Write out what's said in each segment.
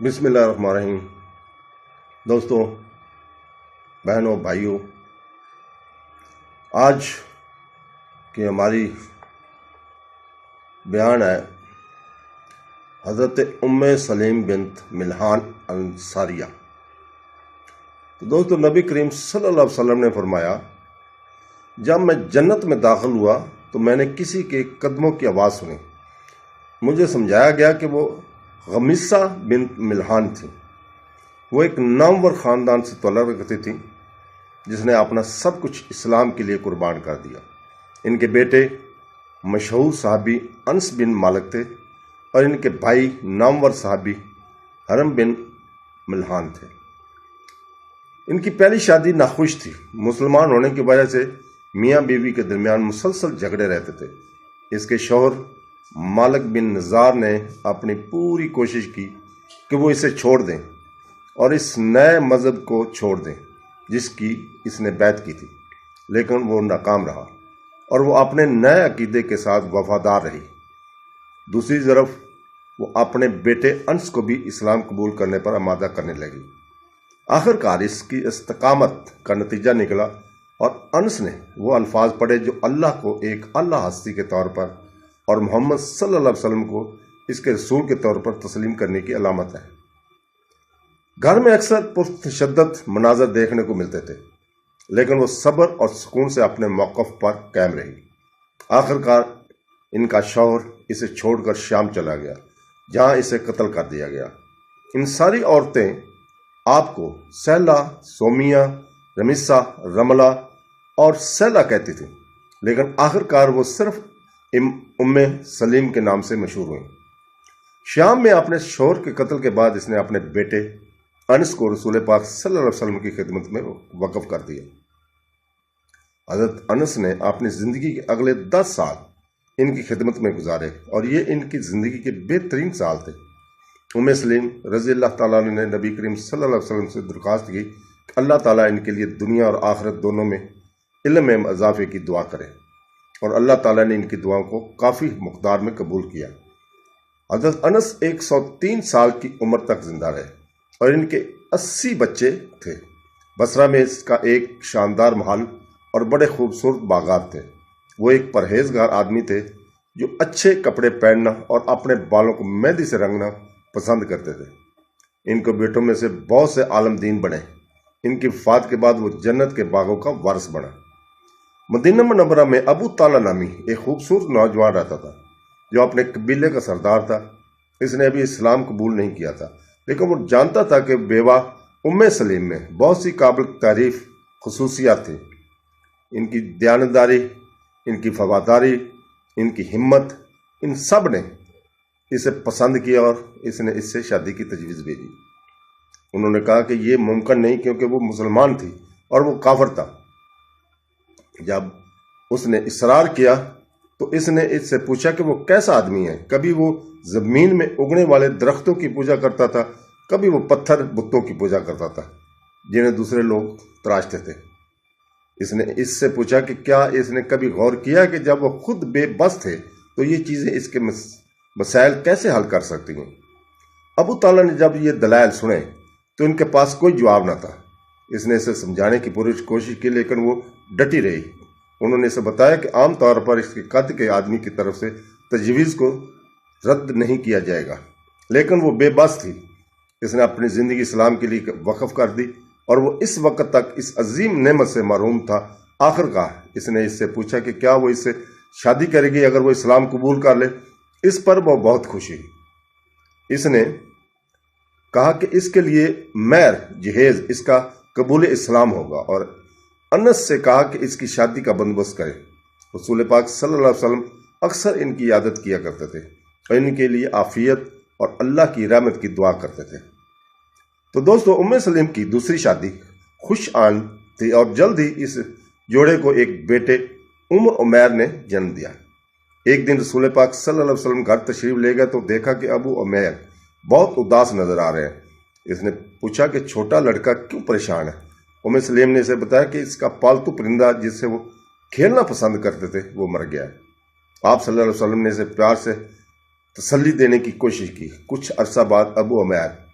بسم اللہ الرحمن الرحیم۔ دوستوں، بہنوں، بھائیوں، آج کی ہماری بیان ہے حضرت ام سلیم بنت ملحان انصاریہ۔ تو دوستوں، نبی کریم صلی اللہ علیہ وسلم نے فرمایا، جب میں جنت میں داخل ہوا تو میں نے کسی کے قدموں کی آواز سنی۔ مجھے سمجھایا گیا کہ وہ غمیصہ بنت ملحان تھی۔ وہ ایک نامور خاندان سے تعلق رکھتی تھی جس نے اپنا سب کچھ اسلام کے لیے قربان کر دیا۔ ان کے بیٹے مشہور صحابی انس بن مالک تھے اور ان کے بھائی نامور صحابی حرم بن ملحان تھے۔ ان کی پہلی شادی ناخوش تھی۔ مسلمان ہونے کی وجہ سے میاں بیوی کے درمیان مسلسل جھگڑے رہتے تھے۔ اس کے شوہر مالک بن نزار نے اپنی پوری کوشش کی کہ وہ اسے چھوڑ دیں اور اس نئے مذہب کو چھوڑ دیں جس کی اس نے بیعت کی تھی، لیکن وہ ناکام رہا اور وہ اپنے نئے عقیدے کے ساتھ وفادار رہی۔ دوسری طرف وہ اپنے بیٹے انس کو بھی اسلام قبول کرنے پر آمادہ کرنے لگی۔ آخرکار اس کی استقامت کا نتیجہ نکلا اور انس نے وہ الفاظ پڑھے جو اللہ کو ایک اعلیٰ ہستی کے طور پر اور محمد صلی اللہ علیہ وسلم کو اس کے رسول کے طور پر تسلیم کرنے کی علامت ہے۔ گھر میں اکثر پرتشدد مناظر دیکھنے کو ملتے تھے، لیکن وہ صبر اور سکون سے اپنے موقف پر قائم رہی۔ آخرکار ان کا شوہر اسے چھوڑ کر شام چلا گیا، جہاں اسے قتل کر دیا گیا۔ ان ساری عورتیں آپ کو سہلا، سومیہ، رمیسہ، رملہ اور سہلا کہتی تھیں، لیکن آخرکار وہ صرف ام سلیم کے نام سے مشہور ہوئیں۔ شام میں اپنے شوہر کے قتل کے بعد اس نے اپنے بیٹے انس کو رسول پاک صلی اللہ علیہ وسلم کی خدمت میں وقف کر دیا۔ حضرت انس نے اپنی زندگی کے اگلے 10 سال ان کی خدمت میں گزارے اور یہ ان کی زندگی کے بہترین سال تھے۔ ام سلیم رضی اللہ تعالیٰ نے نبی کریم صلی اللہ علیہ وسلم سے درخواست کی کہ اللہ تعالیٰ ان کے لیے دنیا اور آخرت دونوں میں علم میں اضافے کی دعا کرے، اور اللہ تعالیٰ نے ان کی دعاؤں کو کافی مقدار میں قبول کیا۔ حضرت انس 103 سال کی عمر تک زندہ رہے اور ان کے 80 بچے تھے۔ بصرہ میں اس کا ایک شاندار محل اور بڑے خوبصورت باغات تھے۔ وہ ایک پرہیزگار آدمی تھے جو اچھے کپڑے پہننا اور اپنے بالوں کو مہندی سے رنگنا پسند کرتے تھے۔ ان کو بیٹوں میں سے بہت سے عالم دین بنے۔ ان کی وفات کے بعد وہ جنت کے باغوں کا وارث بنا۔ مدینہ منورہ میں ابو طالع نامی ایک خوبصورت نوجوان رہتا تھا جو اپنے قبیلے کا سردار تھا۔ اس نے ابھی اسلام قبول نہیں کیا تھا، لیکن وہ جانتا تھا کہ بیوہ ام سلیم میں بہت سی قابل تعریف خصوصیات تھیں۔ ان کی دیانتداری، ان کی وفاداری، ان کی ہمت، ان سب نے اسے پسند کیا اور اس نے اس سے شادی کی تجویز بھیجی۔ انہوں نے کہا کہ یہ ممکن نہیں کیونکہ وہ مسلمان تھی اور وہ کافر تھا۔ جب اس نے اصرار کیا تو اس نے اس سے پوچھا کہ وہ کیسا آدمی ہے۔ کبھی وہ زمین میں اگنے والے درختوں کی پوجا کرتا تھا، کبھی وہ پتھر بتوں کی پوجا کرتا تھا جنہیں دوسرے لوگ تراشتے تھے۔ اس نے اس سے پوچھا کہ کیا اس نے کبھی غور کیا کہ جب وہ خود بے بس تھے تو یہ چیزیں اس کے مسائل کیسے حل کر سکتی ہیں۔ ابو طالع نے جب یہ دلائل سنے تو ان کے پاس کوئی جواب نہ تھا۔ اس نے اسے سمجھانے کی پوری کوشش کی، لیکن وہ ڈٹی رہی۔ انہوں نے اسے بتایا کہ عام طور پر اس کے قد کے آدمی کی طرف سے تجویز کو رد نہیں کیا جائے گا، لیکن وہ بے بس تھی۔ اس نے اپنی زندگی اسلام کے لیے وقف کر دی اور وہ اس وقت تک اس عظیم نعمت سے محروم تھا۔ آخرکار اس نے اس سے پوچھا کہ کیا وہ اس سے شادی کرے گی اگر وہ اسلام قبول کر لے۔ اس پر وہ بہت خوش ہوئی۔ اس نے کہا کہ اس کے لیے مہر جہیز اس کا قبول اسلام ہوگا، اور انس سے کہا کہ اس کی شادی کا بندوبست کرے۔ رسول پاک صلی اللہ علیہ وسلم اکثر ان کی عادت کیا کرتے تھے اور ان کے لیے عافیت اور اللہ کی رحمت کی دعا کرتے تھے۔ تو دوستو، ام سلیم کی دوسری شادی خوش آن تھی اور جلد ہی اس جوڑے کو ایک بیٹے عمیر نے جنم دیا۔ ایک دن رسول پاک صلی اللہ علیہ وسلم گھر تشریف لے گئے تو دیکھا کہ ابو عمیر بہت اداس نظر آ رہے ہیں۔ اس نے پوچھا کہ چھوٹا لڑکا کیوں پریشان ہے۔ ام سلیم نے اسے بتایا کہ اس کا پالتو پرندہ جس سے وہ کھیلنا پسند کرتے تھے وہ مر گیا ہے۔ آپ صلی اللہ علیہ وسلم نے اسے پیار سے تسلی دینے کی کوشش کی۔ کچھ عرصہ بعد ابو عمیر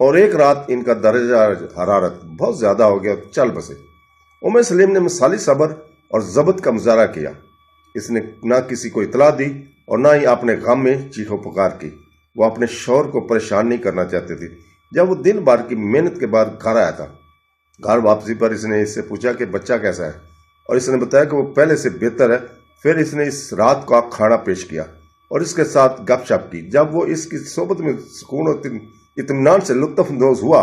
اور ایک رات ان کا درجہ حرارت بہت زیادہ ہو گیا اور چل بسے۔ ام سلیم نے مثالی صبر اور ضبط کا مظاہرہ کیا۔ اس نے نہ کسی کو اطلاع دی اور نہ ہی اپنے غم میں چیخو پکار کی۔ وہ اپنے شوہر کو پریشان نہیں کرنا چاہتے تھے۔ جب وہ دن بھر کی محنت کے بعد گھر آیا تھا، گھر واپسی پر اس نے اس سے پوچھا کہ بچہ کیسا ہے، اور اس نے بتایا کہ وہ پہلے سے بہتر ہے۔ پھر اس نے اس رات کا کھانا پیش کیا اور اس کے ساتھ گپ شپ کی۔ جب وہ اس کی صحبت میں سکون اور اطمینان سے لطف اندوز ہوا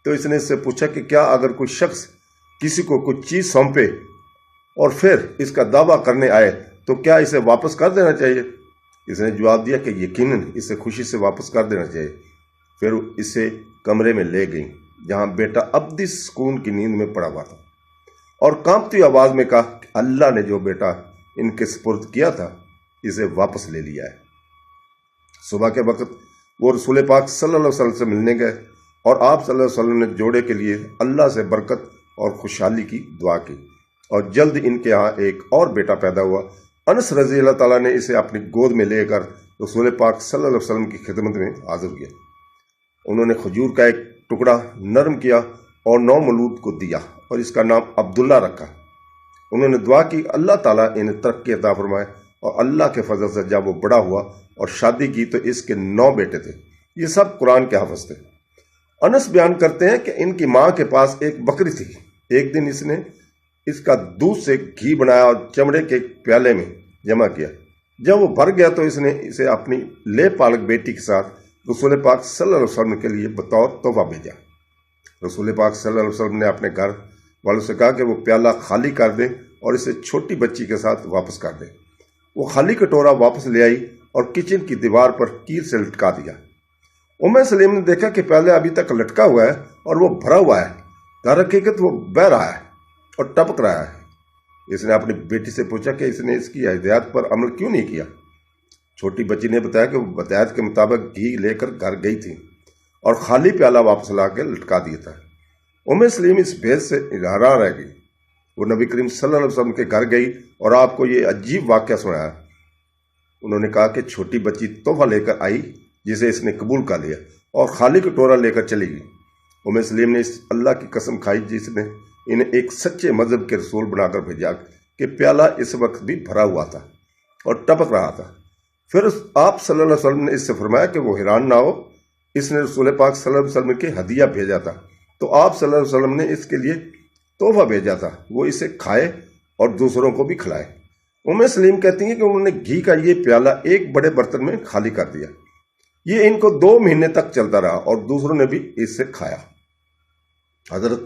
تو اس نے اس سے پوچھا کہ کیا اگر کوئی شخص کسی کو کچھ چیز سونپے اور پھر اس کا دعویٰ کرنے آئے تو کیا اسے واپس کر دینا چاہیے؟ اس نے جواب دیا کہ یقیناً اسے خوشی سے واپس کر دینا چاہیے۔ پھر اسے کمرے میں لے گئی جہاں بیٹا ابدی سکون کی نیند میں پڑا ہوا تھا، اور کانپتی آواز میں کہا کہ اللہ نے جو بیٹا ان کے سپرد کیا تھا اسے واپس لے لیا ہے۔ صبح کے وقت وہ رسول پاک صلی اللہ علیہ وسلم سے ملنے گئے اور آپ صلی اللہ علیہ وسلم نے جوڑے کے لیے اللہ سے برکت اور خوشحالی کی دعا کی، اور جلد ان کے ہاں ایک اور بیٹا پیدا ہوا۔ انس رضی اللہ تعالیٰ نے اسے اپنی گود میں لے کر رسول پاک صلی اللہ علیہ وسلم کی خدمت میں حاضر کیا۔ انہوں نے کھجور کا ایک ٹکڑا نرم کیا اور نومولود کو دیا اور اس کا نام عبداللہ رکھا۔ انہوں نے دعا کی اللہ تعالیٰ انہیں ترقی عطا فرمائے، اور اللہ کے فضل سے جب وہ بڑا ہوا اور شادی کی تو اس کے 9 بیٹے تھے۔ یہ سب قرآن کے حافظ تھے۔ انس بیان کرتے ہیں کہ ان کی ماں کے پاس ایک بکری تھی۔ ایک دن اس نے اس کا دودھ سے گھی بنایا اور چمڑے کے پیالے میں جمع کیا۔ جب وہ بھر گیا تو اس نے اسے اپنی لے پالک بیٹی کے ساتھ رسول پاک صلی اللہ علیہ وسلم کے لیے بطور تحفہ بھیجا۔ رسول پاک صلی اللہ علیہ وسلم نے اپنے گھر والوں سے کہا کہ وہ پیالہ خالی کر دیں اور اسے چھوٹی بچی کے ساتھ واپس کر دیں۔ وہ خالی کٹورا واپس لے آئی اور کچن کی دیوار پر کیل سے لٹکا دیا۔ ام سلیم نے دیکھا کہ پیالہ ابھی تک لٹکا ہوا ہے اور وہ بھرا ہوا ہے، در حقیقت وہ بہہ رہا ہے اور ٹپک رہا ہے۔ اس نے اپنی بیٹی سے پوچھا کہ اس نے اس کی ہدایت پر عمل کیوں نہیں کیا؟ چھوٹی بچی نے بتایا کہ وہ ہدایت کے مطابق گھی لے کر گھر گئی تھی اور خالی پیالہ واپس لا کے لٹکا دیا تھا۔ ام سلیم اس بھید سے حیران رہ گئی۔ وہ نبی کریم صلی اللہ علیہ وسلم کے گھر گئی اور آپ کو یہ عجیب واقعہ سنایا۔ انہوں نے کہا کہ چھوٹی بچی تحفہ لے کر آئی جسے اس نے قبول کر لیا اور خالی کٹورا لے کر چلی گئی۔ ام سلیم نے اس اللہ کی قسم کھائی جس نے انہیں ایک سچے مذہب کے رسول بنا کر بھیجا کہ پیالہ اس وقت بھی بھرا ہوا تھا اور ٹپک رہا تھا۔ پھر آپ صلی اللہ علیہ وسلم نے اس سے فرمایا کہ وہ حیران نہ ہو، اس نے رسول پاک صلی اللہ علیہ وسلم کے ہدیہ بھیجا تھا، تو آپ صلی اللہ علیہ وسلم نے اس کے لیے تحفہ بھیجا تھا، وہ اسے کھائے اور دوسروں کو بھی کھلائے۔ ام سلیم کہتی ہیں کہ انہوں نے گھی کا یہ پیالہ ایک بڑے برتن میں خالی کر دیا۔ یہ ان کو 2 مہینے تک چلتا رہا اور دوسروں نے بھی اس سے کھایا۔ حضرت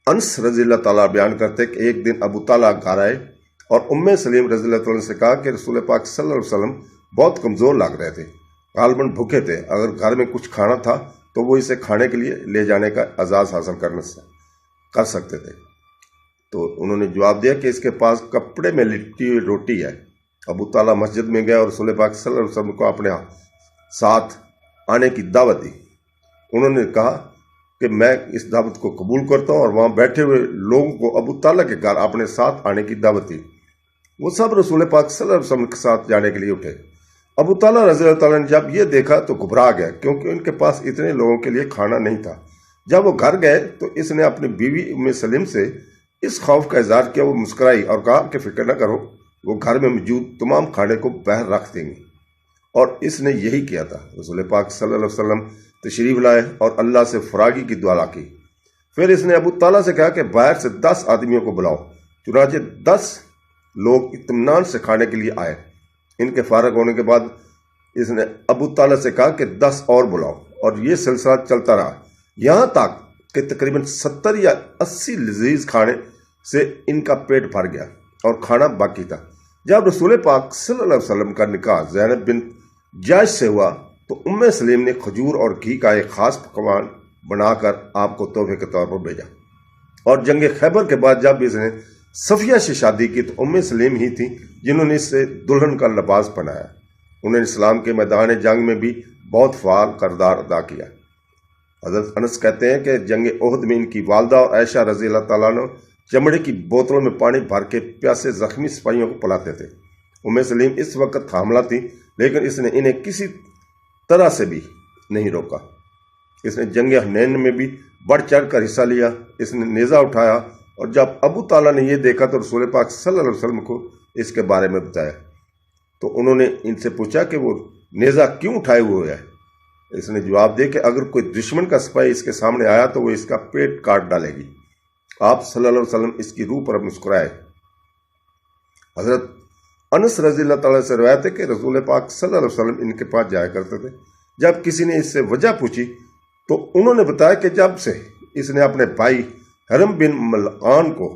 انس رضی اللہ تعالیٰ بیان کرتے کہ ایک دن ابو طالح گھر آئے اور ام سلیم رضی اللہ تعالیٰ سے کہا کہ رسول پاک صلی اللہ علیہ وسلم بہت کمزور لگ رہے تھے، غالباً بھوکے تھے، اگر گھر میں کچھ کھانا تھا تو وہ اسے کھانے کے لیے لے جانے کا اعزاز حاصل کر سکتے تھے۔ تو انہوں نے جواب دیا کہ اس کے پاس کپڑے میں لٹی ہوئی روٹی ہے۔ ابو طالح مسجد میں گئے اور رسول پاک صلی اللہ علیہ وسلم کو اپنے ساتھ آنے کی دعوت دی۔ انہوں نے کہا کہ میں اس دعوت کو قبول کرتا ہوں، اور وہاں بیٹھے ہوئے لوگوں کو ابو طالح کے گھر اپنے ساتھ آنے کی دعوت دی۔ وہ سب رسول پاک صلی اللہ علیہ وسلم کے ساتھ جانے کے لیے اٹھے۔ ابو طالح رضی اللہ تعالیٰ نے جب یہ دیکھا تو گھبرا گیا، کیونکہ ان کے پاس اتنے لوگوں کے لیے کھانا نہیں تھا۔ جب وہ گھر گئے تو اس نے اپنی بیوی ام سلیم سے اس خوف کا اظہار کیا۔ وہ مسکرائی اور کہا کہ فکر نہ کرو، وہ گھر میں موجود تمام کھانے کو باہر رکھ دیں گے، اور اس نے یہی کیا تھا۔ رسول پاک صلی اللہ علیہ وسلم تشریف لائے اور اللہ سے فراغی کی دعا کی۔ پھر اس نے ابو طالح سے کہا کہ باہر سے 10 آدمیوں کو بلاؤ۔ چنانچہ 10 لوگ اطمینان سے کھانے کے لیے آئے۔ ان کے فارغ ہونے کے بعد اس نے ابو طالح سے کہا کہ 10 اور بلاؤ، اور یہ سلسلہ چلتا رہا یہاں تک کہ تقریباً 70 یا 80 لذیذ کھانے سے ان کا پیٹ بھر گیا اور کھانا باقی تھا۔ جب رسول پاک صلی اللہ علیہ وسلم کا نکاح زینب بنت جاش سے ہوا تو ام سلیم نے کھجور اور گھی کا ایک خاص پکوان بنا کر آپ کو تحفے کے طور پر بھیجا، اور جنگ خیبر کے بعد جب اس نے صفیہ سے شادی کی تو ام سلیم ہی تھی جنہوں نے اس سے دلہن کا لباس پہنایا۔ انہوں نے اسلام کے میدان جنگ میں بھی بہت فعال کردار ادا کیا۔ حضرت انس کہتے ہیں کہ جنگ احد میں ان کی والدہ اور عائشہ رضی اللہ تعالیٰ عنہ چمڑے کی بوتلوں میں پانی بھر کے پیاسے زخمی سپاہیوں کو پلاتے تھے۔ ام سلیم اس وقت حاملہ تھی، لیکن اس نے انہیں کسی طرح سے بھی نہیں روکا۔ اس نے جنگ حنین میں بھی بڑھ چڑھ کر حصہ لیا۔ اس نے نیزہ اٹھایا، اور جب ابو طالحہ نے یہ دیکھا تو رسول پاک صلی اللہ علیہ وسلم کو اس کے بارے میں بتایا، تو انہوں نے ان سے پوچھا کہ وہ نیزہ کیوں اٹھائے ہوئے ہے؟ اس نے جواب دیا کہ اگر کوئی دشمن کا سپاہی اس کے سامنے آیا تو وہ اس کا پیٹ کاٹ ڈالے گی۔ آپ صلی اللہ علیہ وسلم اس کی روح پر مسکرائے۔ حضرت انس رضی اللہ تعالیٰ سے روایت ہے کہ رسول پاک صلی اللہ علیہ وسلم ان کے پاس جایا کرتے تھے۔ جب کسی نے اس سے وجہ پوچھی تو انہوں نے بتایا کہ جب سے اس نے اپنے بھائی حرم بن ملعان کو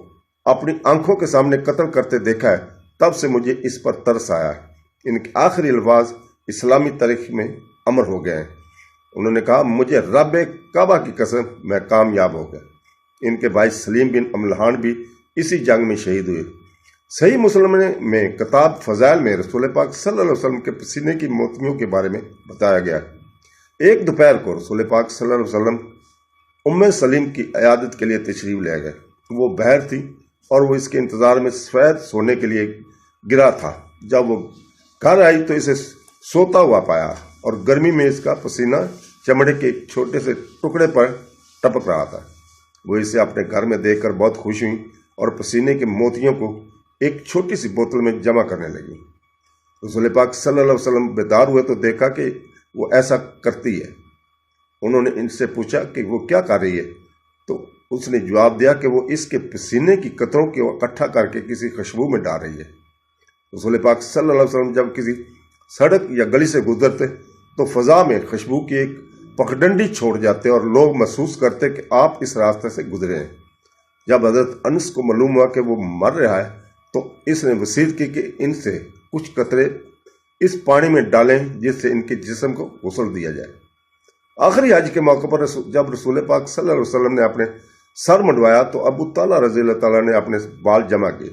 اپنی آنکھوں کے سامنے قتل کرتے دیکھا ہے، تب سے مجھے اس پر ترس آیا ہے۔ ان کے آخری الفاظ اسلامی تاریخ میں امر ہو گئے ہیں۔ انہوں نے کہا، مجھے رب کعبہ کی قسم میں کامیاب ہو گیا۔ ان کے بھائی سلیم بن ملحان بھی اسی جنگ میں شہید ہوئے۔ صحیح مسلم میں کتاب فضائل میں رسول پاک صلی اللہ علیہ وسلم کے پسینے کی موتیوں کے بارے میں بتایا گیا ہے۔ ایک دوپہر کو رسول پاک صلی اللہ علیہ وسلم ام سلیم کی عیادت کے لیے تشریف لے گئے۔ وہ بہر تھی اور وہ اس کے انتظار میں سفید سونے کے لیے گرا تھا۔ جب وہ گھر آئی تو اسے سوتا ہوا پایا، اور گرمی میں اس کا پسینہ چمڑے کے ایک چھوٹے سے ٹکڑے پر ٹپک رہا تھا۔ وہ اسے اپنے گھر میں دیکھ کر بہت خوش ہوئی اور پسینے کے موتیوں کو ایک چھوٹی سی بوتل میں جمع کرنے لگی۔ رسول پاک صلی اللہ علیہ وسلم بیدار ہوئے تو دیکھا کہ وہ ایسا کرتی ہے۔ انہوں نے ان سے پوچھا کہ وہ کیا کر رہی ہے، تو اس نے جواب دیا کہ وہ اس کے پسینے کی قطروں کو اکٹھا کر کے کسی خوشبو میں ڈال رہی ہے۔ رسول پاک صلی اللہ علیہ وسلم جب کسی سڑک یا گلی سے گزرتے تو فضا میں خوشبو کی ایک پگڈنڈی چھوڑ جاتے اور لوگ محسوس کرتے کہ آپ اس راستے سے گزرے ہیں۔ جب حضرت انس کو معلوم ہوا کہ وہ مر رہا ہے تو اس نے وصیت کی کہ ان سے کچھ قطرے اس پانی میں ڈالیں جس سے ان کے جسم کو غسل دیا جائے۔ آخری حج کے موقع پر جب رسول پاک صلی اللہ علیہ وسلم نے اپنے سر منڈوایا تو ابو طالحہ رضی اللہ تعالیٰ نے اپنے بال جمع کیے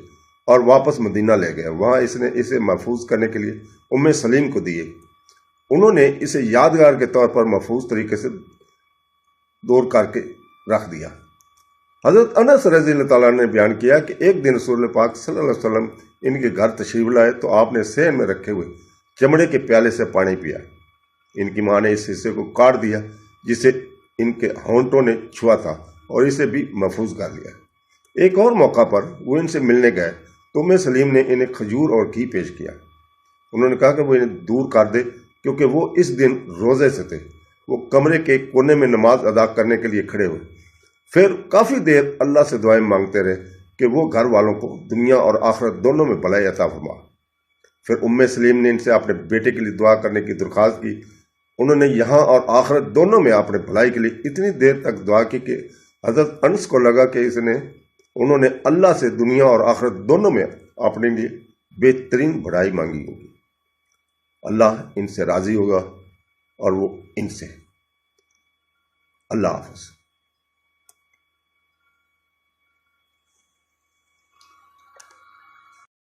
اور واپس مدینہ لے گئے۔ وہاں اس نے اسے محفوظ کرنے کے لیے ام سلیم کو دیے۔ انہوں نے اسے یادگار کے طور پر محفوظ طریقے سے دور کر کے رکھ دیا۔ حضرت انس رضی اللہ تعالیٰ نے بیان کیا کہ ایک دن رسول پاک صلی اللہ علیہ وسلم ان کے گھر تشریف لائے تو آپ نے صحن میں رکھے ہوئے چمڑے کے پیالے سے پانی پیا۔ ان کی ماں نے اس حصے کو کاٹ دیا جسے ان کے ہونٹوں نے چھوا تھا اور اسے بھی محفوظ کر لیا۔ ایک اور موقع پر وہ ان سے ملنے گئے تو ام سلیم نے انہیں کھجور اور گھی پیش کیا۔ انہوں نے کہا کہ وہ انہیں دور کر دے کیونکہ وہ اس دن روزے سے تھے۔ وہ کمرے کے کونے میں نماز ادا کرنے کے لیے کھڑے ہوئے، پھر کافی دیر اللہ سے دعائیں مانگتے رہے کہ وہ گھر والوں کو دنیا اور آخرت دونوں میں بھلائی عطا فرما۔ پھر ام سلیم نے ان سے اپنے بیٹے کے لیے دعا کرنے کی درخواست کی۔ انہوں نے یہاں اور آخرت دونوں میں اپنے بھلائی کے لیے اتنی دیر تک دعا کی کہ حضرت انس کو لگا کہ انہوں نے اللہ سے دنیا اور آخرت دونوں میں اپنے لیے بہترین بڑائی مانگی ہوگی۔ اللہ ان سے راضی ہوگا اور وہ ان سے۔ اللہ حافظ۔